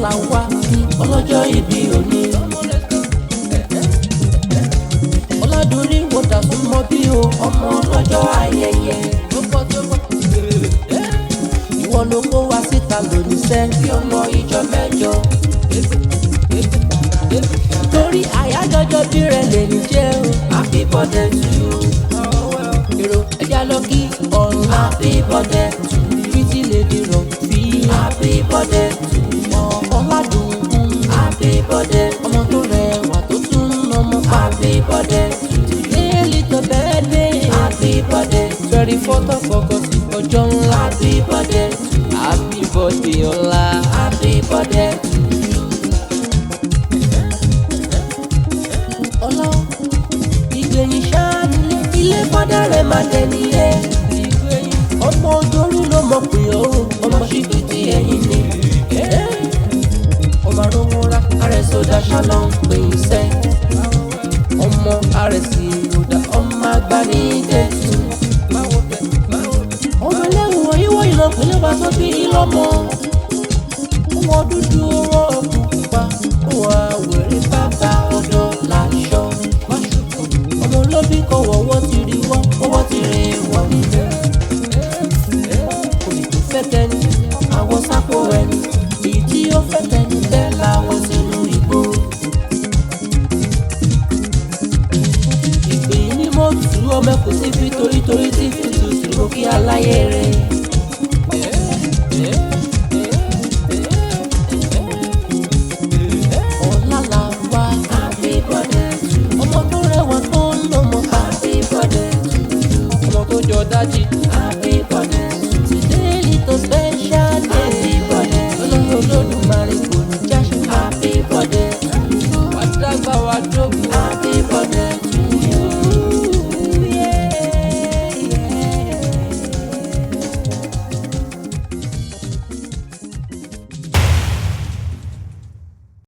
la wá ní ọlọ́jọ́ ìbí òní. Ọládùnní wo dàsún mọ́ bí o ọmọ ọlọ́jọ́ ayẹyẹ. Ìwọ ló kó wá síta lónìí sẹ́ bí ọmọ ìjọ mẹ́jọ. Torí àyájọ́jọ́ bí rẹ̀ lè ní jẹ́ o. Happy birthday to you. Èrò ẹja lọ kí ọ̀run. Happy birthday to you. Pretty lady rọ̀ bí. Happy birthday to you. Ọládùnní. Happy birthday. Ọmọ tó rẹwà tó tún lọ́mọ. Happy birthday to you. Daily to birthday. Happy birthday. 24th of August ọjọ́ ńlá. Happy birthday to you. Happy birthday ọlá. Happy birthday to you. Ọlá ìgbẹ̀yìn ṣáàlì ilé fọ́dá rẹ̀ máa tẹ̀lé ẹ̀. Ọmọ ojoorí ló mọ̀ pé ó ọmọ ṣìkìtì ẹ̀yìn ni. Ọmọ arówó rá àrẹ̀sọ̀dá ṣálọ̀ ń pè é sẹ́. Ọmọ àrẹ̀sì ìròdà ọmọ àgbà ní Jésù. Ọmọ ẹlẹ́wù wọ̀nyíwọ̀nyí lọ pẹ̀lú bá tó bí lọ́mọ. Ọmọ dúdú ọwọ́ ọkùnrin pa ọwọ́ àwẹ̀rẹ̀ bàbá ọ̀dọ́ láṣọ. Ọmọ olóbí kan wọ̀wọ́ ti rí wọ́ ọwọ́ ti rí wọ́ nílé. Òbí tó fẹ́ tẹni àwọn sápò ẹni èyí tí ó fẹ́ tẹni tẹ́ láwọn sínú igbó. Ìgbẹ̀yìn ni mo tù ọmọ kò sí fi torítorí tí fi tutù ló kí aláyé rẹ̀. Ọlá la wá. Happy birthday to you. Ọmọ tó rẹwà tó ń lọ́mọ. Happy birthday to you. Ọmọ tó jọ dájí. Happy birthday.